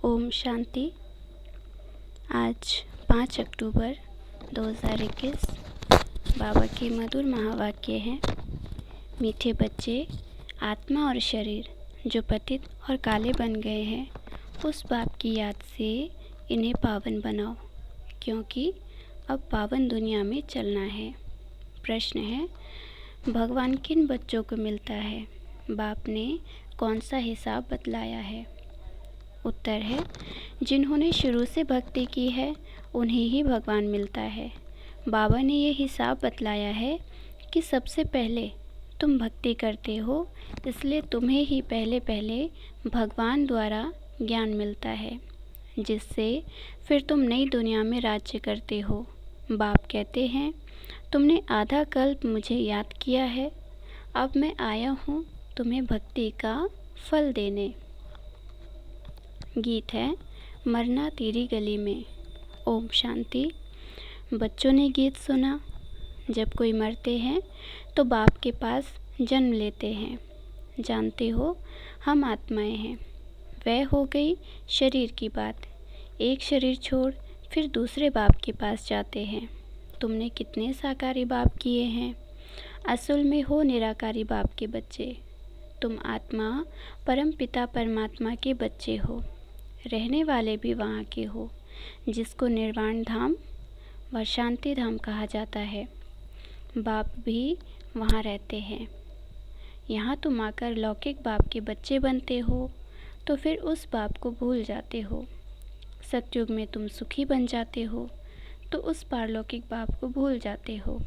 ओम शांति। आज 5 अक्टूबर 2021 बाबा के मधुर महावाक्य हैं। मीठे बच्चे, आत्मा और शरीर जो पतित और काले बन गए हैं, उस बाप की याद से इन्हें पावन बनाओ, क्योंकि अब पावन दुनिया में चलना है। प्रश्न है, भगवान किन बच्चों को मिलता है? बाप ने कौन सा हिसाब बतलाया है? उत्तर है, जिन्होंने शुरू से भक्ति की है उन्हें ही भगवान मिलता है। बाबा ने ये हिसाब बतलाया है कि सबसे पहले तुम भक्ति करते हो, इसलिए तुम्हें ही पहले पहले भगवान द्वारा ज्ञान मिलता है, जिससे फिर तुम नई दुनिया में राज्य करते हो। बाप कहते हैं, तुमने आधा कल्प मुझे याद किया है, अब मैं आया हूँ तुम्हें भक्ति का फल देने। गीत है, मरना तेरी गली में। ओम शांति। बच्चों ने गीत सुना। जब कोई मरते हैं तो बाप के पास जन्म लेते हैं। जानते हो, हम आत्माएं हैं। वह हो गई शरीर की बात। एक शरीर छोड़ फिर दूसरे बाप के पास जाते हैं। तुमने कितने साकारी बाप किए हैं? असल में हो निराकारी बाप के बच्चे। तुम आत्मा परम पिता परमात्मा के बच्चे हो। रहने वाले भी वहाँ के हो, जिसको निर्वाण धाम व शांति धाम कहा जाता है। बाप भी वहाँ रहते हैं। यहाँ तुम आकर लौकिक बाप के बच्चे बनते हो, तो फिर उस बाप को भूल जाते हो। सतयुग में तुम सुखी बन जाते हो, तो उस पारलौकिक बाप को भूल जाते हो।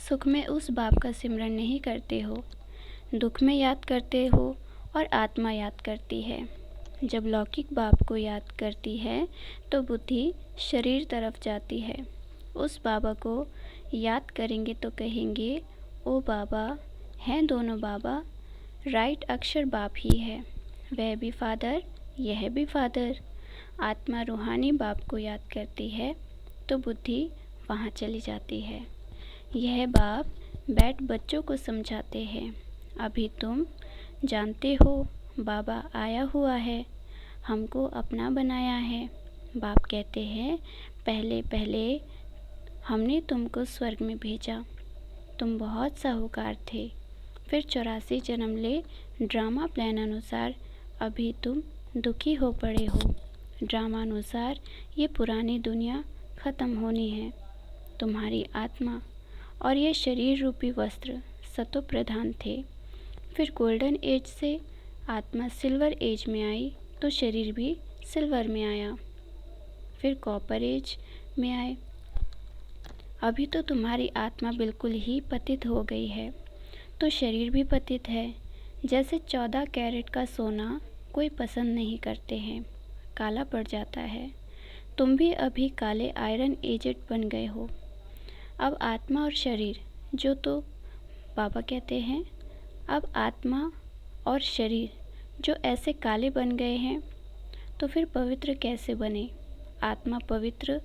सुख में उस बाप का सिमरन नहीं करते हो, दुख में याद करते हो और आत्मा याद करती है। जब लौकिक बाप को याद करती है तो बुद्धि शरीर तरफ जाती है। उस बाबा को याद करेंगे तो कहेंगे, ओ बाबा, हैं दोनों बाबा, राइट अक्षर बाप ही है। वह भी फादर, यह भी फादर। आत्मा रूहानी बाप को याद करती है तो बुद्धि वहाँ चली जाती है। यह बाप बैठ बच्चों को समझाते हैं, अभी तुम जानते हो बाबा आया हुआ है, हमको अपना बनाया है। बाप कहते हैं, पहले पहले हमने तुमको स्वर्ग में भेजा, तुम बहुत साहूकार थे, फिर 84 जन्म ले ड्रामा प्लान अनुसार अभी तुम दुखी हो पड़े हो। ड्रामा अनुसार ये पुरानी दुनिया ख़त्म होनी है। तुम्हारी आत्मा और ये शरीर रूपी वस्त्र सतो प्रधान थे। फिर गोल्डन एज से आत्मा सिल्वर एज में आई तो शरीर भी सिल्वर में आया। फिर कॉपर एज में आए। अभी तो तुम्हारी आत्मा बिल्कुल ही पतित हो गई है, तो शरीर भी पतित है। जैसे 14 कैरेट का सोना कोई पसंद नहीं करते हैं, काला पड़ जाता है। तुम भी अभी काले आयरन एजेड बन गए हो। अब आत्मा और शरीर जो तो बाबा कहते हैं, अब आत्मा और शरीर जो ऐसे काले बन गए हैं, तो फिर पवित्र कैसे बने? आत्मा पवित्र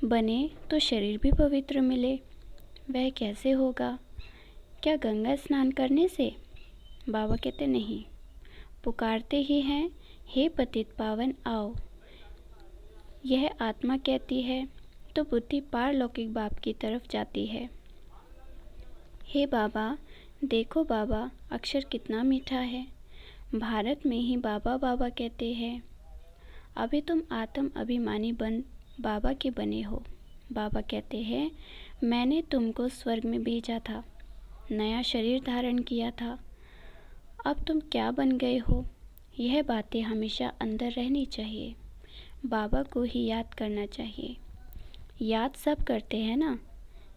बने तो शरीर भी पवित्र मिले। वह कैसे होगा? क्या गंगा स्नान करने से? बाबा कहते नहीं, पुकारते ही हैं, हे पतित पावन आओ। यह आत्मा कहती है तो बुद्धि पारलौकिक बाप की तरफ जाती है। हे बाबा, देखो बाबा, अक्षर कितना मीठा है। भारत में ही बाबा बाबा कहते हैं। अभी तुम आत्म अभिमानी बन बाबा के बने हो। बाबा कहते हैं, मैंने तुमको स्वर्ग में भेजा था, नया शरीर धारण किया था। अब तुम क्या बन गए हो? यह बातें हमेशा अंदर रहनी चाहिए। बाबा को ही याद करना चाहिए। याद सब करते हैं ना।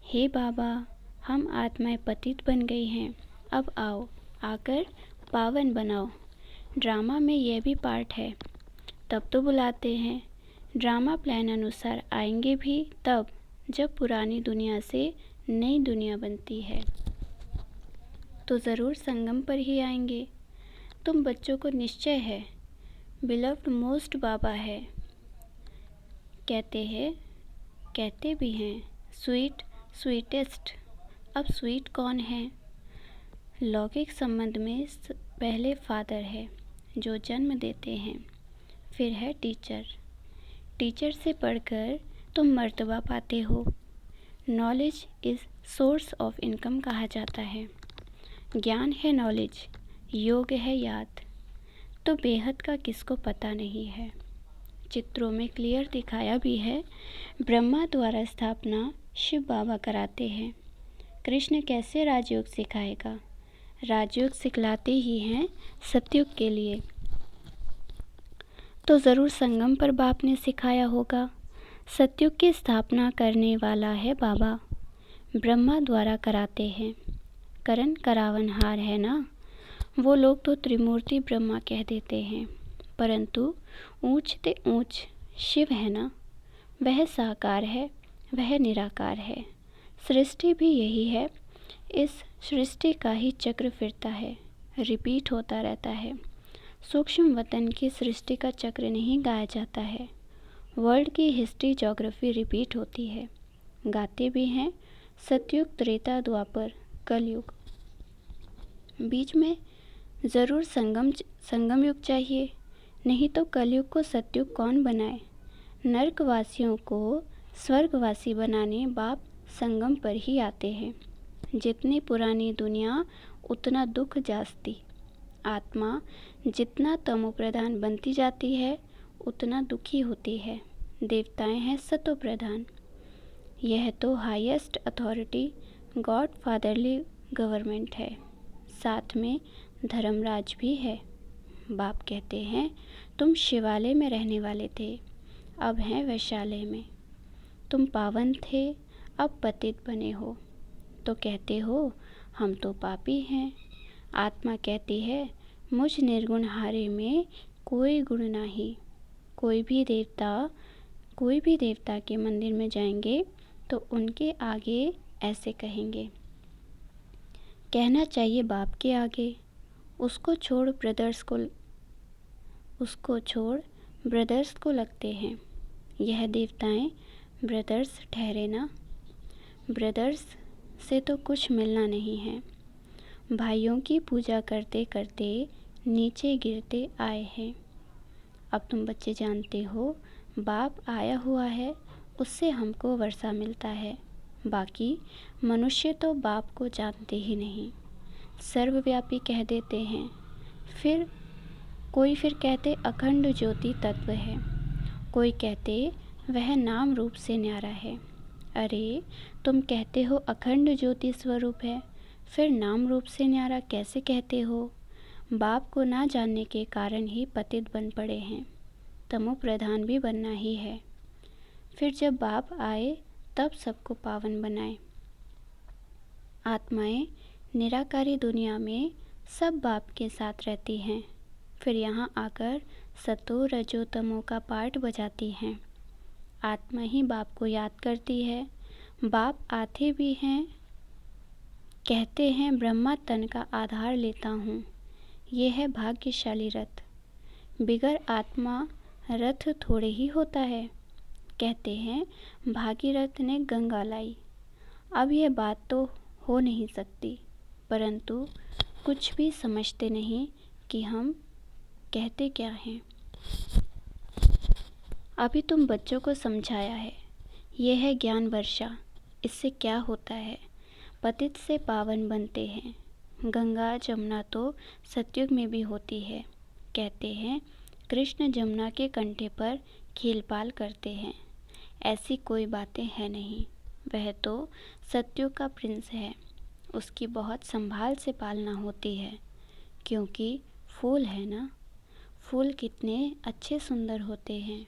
हे बाबा, हम आत्माएं पतित बन गई हैं, अब आओ, आकर पावन बनाओ। ड्रामा में यह भी पार्ट है, तब तो बुलाते हैं। ड्रामा प्लान अनुसार आएंगे भी तब, जब पुरानी दुनिया से नई दुनिया बनती है, तो ज़रूर संगम पर ही आएंगे। तुम बच्चों को निश्चय है, बिलव्ड मोस्ट बाबा है। कहते हैं, कहते भी हैं, स्वीट स्वीटेस्ट। अब स्वीट कौन है? लौकिक संबंध में पहले फादर है, जो जन्म देते हैं। फिर है टीचर। टीचर से पढ़कर तुम मर्तबा पाते हो। Knowledge is source of income कहा जाता है। ज्ञान है नॉलेज, योग है याद, तो बेहद का किसको पता नहीं है। चित्रों में क्लियर दिखाया भी है। ब्रह्मा द्वारा स्थापना शिव बाबा कराते हैं। कृष्ण कैसे राजयोग सिखाएगा? राजयोग सिखलाते ही हैं सतयुग के लिए। तो ज़रूर संगम पर बाप ने सिखाया होगा। सतयुग की स्थापना करने वाला है बाबा, ब्रह्मा द्वारा कराते हैं। करण करावनहार है ना, वो लोग तो त्रिमूर्ति ब्रह्मा कह देते हैं, परंतु ऊंच ते ऊंच शिव है ना, वह साकार है, वह निराकार है। सृष्टि भी यही है। इस सृष्टि का ही चक्र फिरता है, रिपीट होता रहता है। सूक्ष्म वतन की सृष्टि का चक्र नहीं गाया जाता है। वर्ल्ड की हिस्ट्री ज्योग्राफी रिपीट होती है। गाते भी हैं सतयुग, त्रेता, द्वापर, कलयुग। बीच में ज़रूर संगम युग चाहिए, नहीं तो कलयुग को सतयुग कौन बनाए। नरकवासियों को स्वर्गवासी बनाने बाप संगम पर ही आते हैं। जितनी पुरानी दुनिया उतना दुख जास्ती। आत्मा जितना तमोप्रधान बनती जाती है उतना दुखी होती है। देवताएं हैं सतो प्रधान। यह तो highest authority God fatherly government है, साथ में धर्मराज भी है। बाप कहते हैं तुम शिवालय में रहने वाले थे, अब हैं वैशालय में। तुम पावन थे, अब पतित बने हो, तो कहते हो हम तो पापी हैं। आत्मा कहती है मुझ निर्गुण हारे में कोई गुण नहीं। कोई भी देवता के मंदिर में जाएंगे तो उनके आगे ऐसे कहेंगे, कहना चाहिए बाप के आगे, उसको छोड़ ब्रदर्स को लगते हैं। यह देवताएं ब्रदर्स ठहरे ना। ब्रदर्स से तो कुछ मिलना नहीं है। भाइयों की पूजा करते करते नीचे गिरते आए हैं। अब तुम बच्चे जानते हो बाप आया हुआ है, उससे हमको वर्षा मिलता है। बाकी मनुष्य तो बाप को जानते ही नहीं, सर्वव्यापी कह देते हैं। कोई फिर कहते अखंड ज्योति तत्व है, कोई कहते वह नाम रूप से न्यारा है। अरे तुम कहते हो अखंड ज्योति स्वरूप है, फिर नाम रूप से न्यारा कैसे कहते हो? बाप को ना जानने के कारण ही पतित बन पड़े हैं। तमो प्रधान भी बनना ही है। फिर जब बाप आए तब सबको पावन बनाए। आत्माएं निराकारी दुनिया में सब बाप के साथ रहती हैं, फिर यहाँ आकर सतो रजो तमो का पार्ट बजाती हैं। आत्मा ही बाप को याद करती है। बाप आते भी हैं, कहते हैं ब्रह्मा तन का आधार लेता हूँ। ये है भाग्यशाली रथ। बिगर आत्मा रथ थोड़े ही होता है। कहते हैं भागीरथ ने गंगा लाई। अब यह बात तो हो नहीं सकती, परंतु कुछ भी समझते नहीं कि हम कहते क्या हैं। अभी तुम बच्चों को समझाया है, यह है ज्ञान वर्षा। इससे क्या होता है? पतित से पावन बनते हैं। गंगा जमुना तो सतयुग में भी होती है। कहते हैं कृष्ण जमुना के कंठे पर खेलपाल करते हैं। ऐसी कोई बातें हैं नहीं। वह तो सतयुग का प्रिंस है, उसकी बहुत संभाल से पालना होती है, क्योंकि फूल है ना। फूल कितने अच्छे सुंदर होते हैं।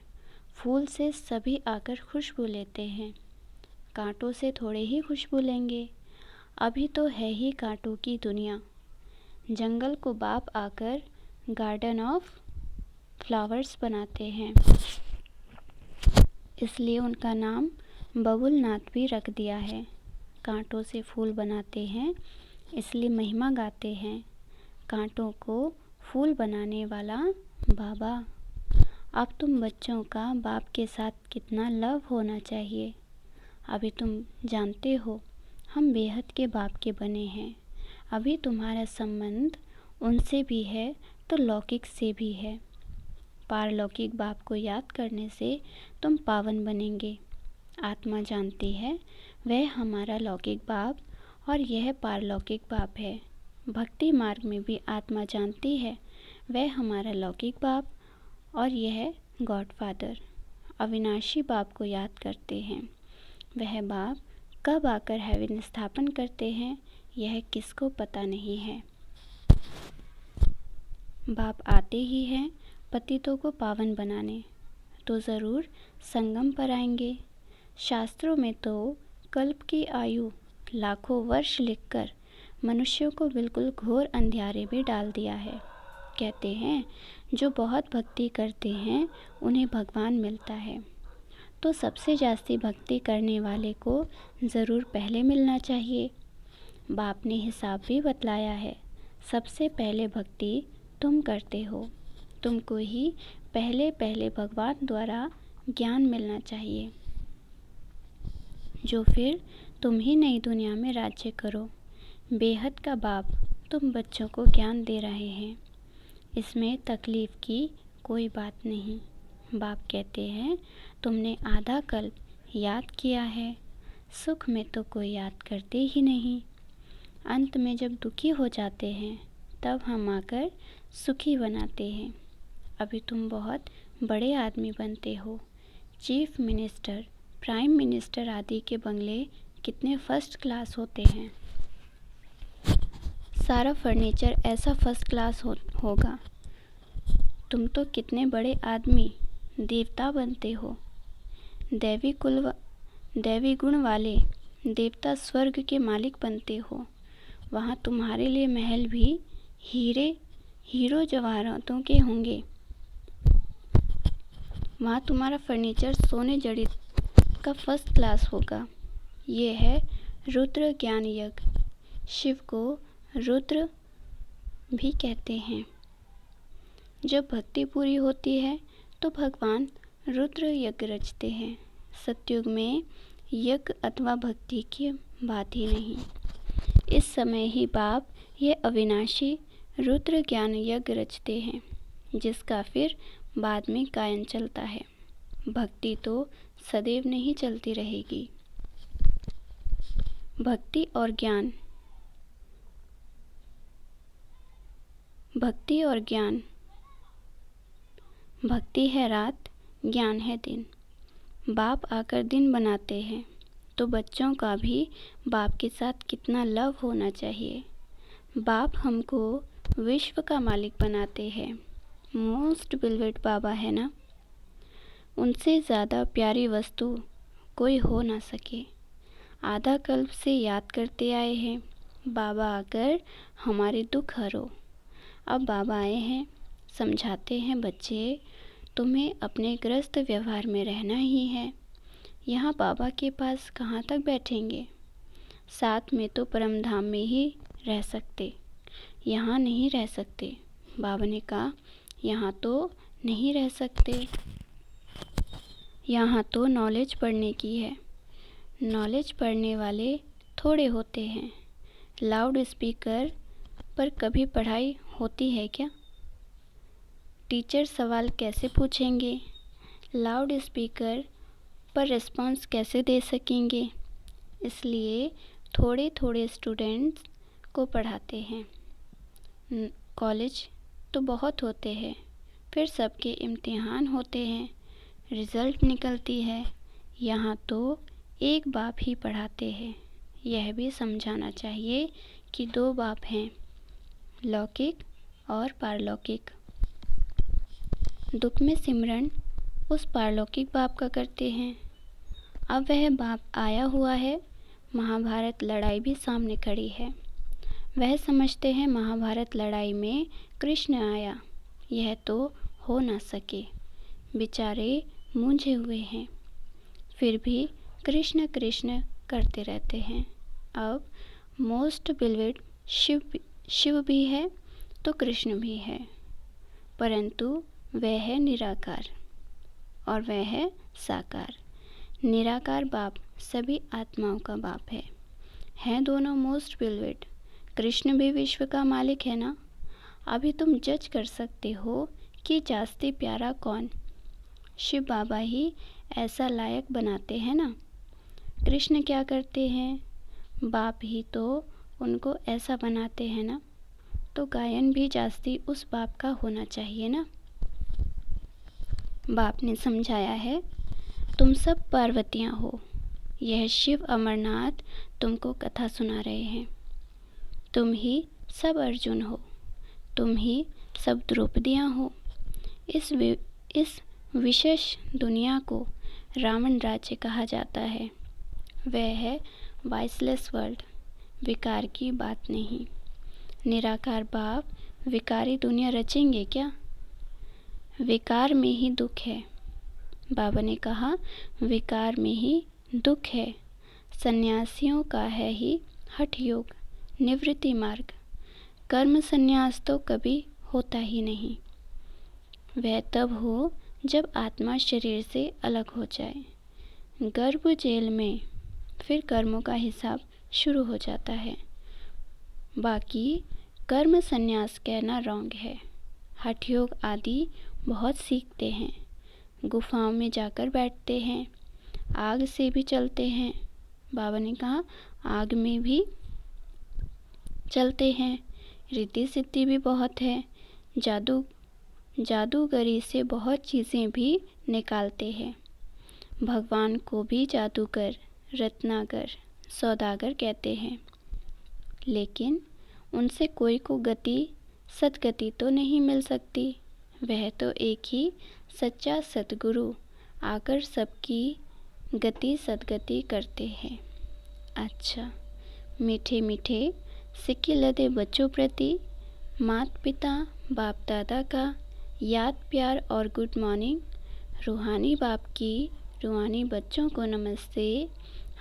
फूल से सभी आकर खुशबू लेते हैं। कांटों से थोड़े ही खुशबू लेंगे। अभी तो है ही कांटों की दुनिया। जंगल को बाप आकर गार्डन ऑफ फ्लावर्स बनाते हैं, इसलिए उनका नाम बबुल नाथ भी रख दिया है। कांटों से फूल बनाते हैं, इसलिए महिमा गाते हैं कांटों को फूल बनाने वाला बाबा। अब तुम बच्चों का बाप के साथ कितना लव होना चाहिए। अभी तुम जानते हो हम बेहद के बाप के बने हैं। अभी तुम्हारा संबंध उनसे भी है, तो लौकिक से भी है। पारलौकिक बाप को याद करने से तुम पावन बनेंगे। आत्मा जानती है वह हमारा लौकिक बाप और यह पारलौकिक बाप है। भक्ति मार्ग में भी आत्मा जानती है वह हमारा लौकिक बाप और यह गॉड फादर अविनाशी बाप को याद करते हैं। वह बाप कब आकर हेवन स्थापन करते हैं यह किसको पता नहीं है। बाप आते ही हैं पतितों को पावन बनाने, तो ज़रूर संगम पर आएंगे। शास्त्रों में तो कल्प की आयु लाखों वर्ष लिखकर मनुष्यों को बिल्कुल घोर अंधियारे में डाल दिया है। कहते हैं जो बहुत भक्ति करते हैं उन्हें भगवान मिलता है, तो सबसे जास्ती भक्ति करने वाले को ज़रूर पहले मिलना चाहिए। बाप ने हिसाब भी बतलाया है। सबसे पहले भक्ति तुम करते हो, तुमको ही पहले पहले भगवान द्वारा ज्ञान मिलना चाहिए, जो फिर तुम ही नई दुनिया में राज्य करो। बेहद का बाप तुम बच्चों को ज्ञान दे रहे हैं, इसमें तकलीफ़ की कोई बात नहीं। बाप कहते हैं तुमने आधा कल्प याद किया है, सुख में तो कोई याद करते ही नहीं। अंत में जब दुखी हो जाते हैं तब हम आकर सुखी बनाते हैं। अभी तुम बहुत बड़े आदमी बनते हो। चीफ मिनिस्टर, प्राइम मिनिस्टर आदि के बंगले कितने फर्स्ट क्लास होते हैं। सारा फर्नीचर ऐसा फर्स्ट क्लास होगा। तुम तो कितने बड़े आदमी, देवता बनते हो। दैवी गुण वाले देवता स्वर्ग के मालिक बनते हो। वहाँ तुम्हारे लिए महल भी हीरो जवाहरातों के होंगे। वहाँ तुम्हारा फर्नीचर सोने जड़ित का फर्स्ट क्लास होगा। ये है रुद्र ज्ञान यज्ञ। शिव को रुद्र भी कहते हैं। जब भक्ति पूरी होती है तो भगवान रुद्र यज्ञ रचते हैं। सतयुग में यज्ञ अथवा भक्ति की बात ही नहीं। इस समय ही बाप ये अविनाशी रुद्र ज्ञान यज्ञ रचते हैं, जिसका फिर बाद में गायन चलता है। भक्ति तो सदैव नहीं चलती रहेगी। भक्ति और ज्ञान भक्ति है रात, ज्ञान है दिन। बाप आकर दिन बनाते हैं, तो बच्चों का भी बाप के साथ कितना लव होना चाहिए। बाप हमको विश्व का मालिक बनाते हैं। मोस्ट बिलवेड बाबा है ना, उनसे ज़्यादा प्यारी वस्तु कोई हो ना सके। आधा कल्प से याद करते आए हैं, बाबा आकर हमारे दुख हरो। अब बाबा आए हैं, समझाते हैं बच्चे तुम्हें अपने ग्रस्त व्यवहार में रहना ही है। यहाँ बाबा के पास कहाँ तक बैठेंगे। साथ में तो परम धाम में ही रह सकते, यहाँ नहीं रह सकते। बाबा ने कहा यहाँ तो नहीं रह सकते, यहाँ तो नॉलेज पढ़ने की है। नॉलेज पढ़ने वाले थोड़े होते हैं। लाउड स्पीकर पर कभी पढ़ाई होती है क्या? टीचर सवाल कैसे पूछेंगे? लाउड स्पीकर पर रिस्पॉन्स कैसे दे सकेंगे? इसलिए थोड़े थोड़े स्टूडेंट्स को पढ़ाते हैं। कॉलेज तो बहुत होते हैं, फिर सबके इम्तिहान होते हैं, रिज़ल्ट निकलती है। यहाँ तो एक बाप ही पढ़ाते हैं। यह भी समझाना चाहिए कि दो बाप हैं, लौकिक और पारलौकिक। दुख में सिमरन उस पारलौकिक बाप का करते हैं। अब वह बाप आया हुआ है। महाभारत लड़ाई भी सामने खड़ी है। वह समझते हैं महाभारत लड़ाई में कृष्ण आया, यह तो हो ना सके। बेचारे मूंझे हुए हैं, फिर भी कृष्ण कृष्ण करते रहते हैं। अब मोस्ट बिलवेड शिव भी है तो कृष्ण भी है, परंतु वह है निराकार और वह है साकार। निराकार बाप सभी आत्माओं का बाप है दोनों मोस्ट बिलवेड। कृष्ण भी विश्व का मालिक है ना। अभी तुम जज कर सकते हो कि जास्ती प्यारा कौन। शिव बाबा ही ऐसा लायक बनाते हैं ना। कृष्ण क्या करते हैं, बाप ही तो उनको ऐसा बनाते हैं ना। तो गायन भी जास्ती उस बाप का होना चाहिए ना। बाप ने समझाया है, तुम सब पार्वतियाँ हो, यह शिव अमरनाथ तुमको कथा सुना रहे हैं। तुम ही सब अर्जुन हो, तुम ही सब द्रौपदियाँ हो। इस विशेष दुनिया को रावण राज्य कहा जाता है। वह है वाइसलेस वर्ल्ड, विकार की बात नहीं। निराकार बाप विकारी दुनिया रचेंगे क्या? विकार में ही दुख है। बाबा ने कहा, विकार में ही दुख है। सन्यासियों का है ही हठ योग, निवृत्ति मार्ग। कर्म संन्यास तो कभी होता ही नहीं। वह तब हो जब आत्मा शरीर से अलग हो जाए। गर्भ जेल में फिर कर्मों का हिसाब शुरू हो जाता है। बाकी कर्म संन्यास कहना रॉन्ग है। हठ योग आदि बहुत सीखते हैं, गुफाओं में जाकर बैठते हैं, आग से भी चलते हैं। बाबा ने कहा, आग में भी चलते हैं। रिद्धि सिद्धि भी बहुत है। जादूगरी से बहुत चीज़ें भी निकालते हैं। भगवान को भी जादूगर, रत्नाकर, सौदागर कहते हैं। लेकिन उनसे कोई को सदगति तो नहीं मिल सकती। वह तो एक ही सच्चा सद्गुरु आकर सबकी गति सदगति करते हैं। अच्छा, मीठे मीठे सिक्के लदे बच्चों प्रति माता पिता बाप दादा का याद प्यार और गुड मॉर्निंग। रूहानी बाप की रूहानी बच्चों को नमस्ते।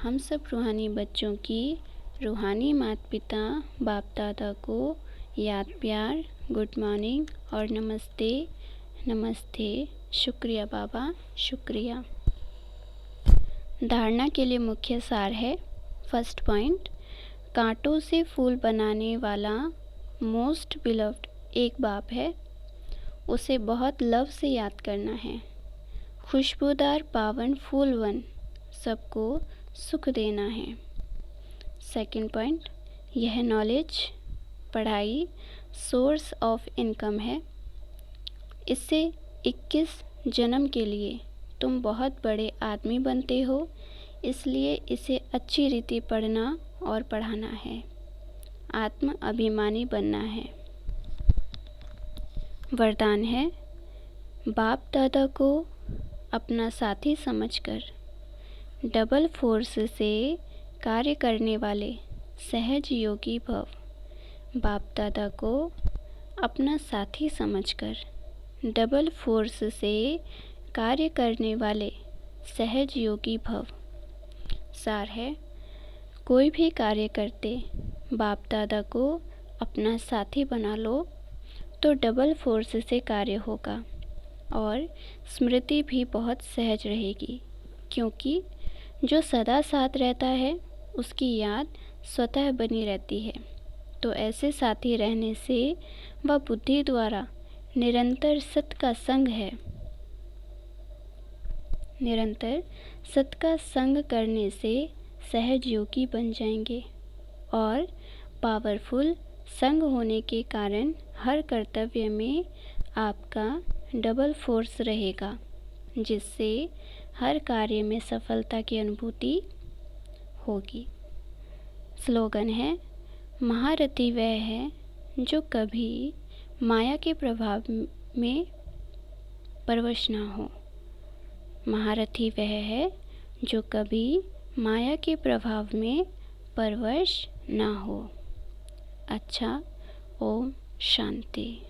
हम सब रूहानी बच्चों की रूहानी माता पिता बाप दादा को याद प्यार, गुड मॉर्निंग और नमस्ते। नमस्ते। शुक्रिया बाबा, शुक्रिया। धारणा के लिए मुख्य सार है। फर्स्ट पॉइंट, कांटों से फूल बनाने वाला मोस्ट बिलव्ड एक बाप है, उसे बहुत लव से याद करना है। खुशबूदार पावन फूलवन सबको सुख देना है। सेकंड पॉइंट, यह नॉलेज पढ़ाई सोर्स ऑफ इनकम है। इससे 21 जन्म के लिए तुम बहुत बड़े आदमी बनते हो, इसलिए इसे अच्छी रीति पढ़ना और पढ़ाना है। आत्म अभिमानी बनना है। वरदान है, बाप दादा को अपना साथी समझकर डबल फोर्स से कार्य करने वाले सहज योगी भव। बाप दादा को अपना साथी समझकर डबल फोर्स से कार्य करने वाले सहज योगी भव। सार है, कोई भी कार्य करते बाप दादा को अपना साथी बना लो तो डबल फोर्स से कार्य होगा और स्मृति भी बहुत सहज रहेगी, क्योंकि जो सदा साथ रहता है उसकी याद स्वतः बनी रहती है। तो ऐसे साथी रहने से वह बुद्धि द्वारा निरंतर सत का संग है। निरंतर सत का संग करने से सहज योगी बन जाएंगे और पावरफुल संग होने के कारण हर कर्तव्य में आपका डबल फोर्स रहेगा, जिससे हर कार्य में सफलता की अनुभूति होगी। स्लोगन है, महारथी वह है जो कभी माया के प्रभाव में परवश ना हो। महारथी वह है जो कभी माया के प्रभाव में परवश ना हो। अच्छा, ओम शांति।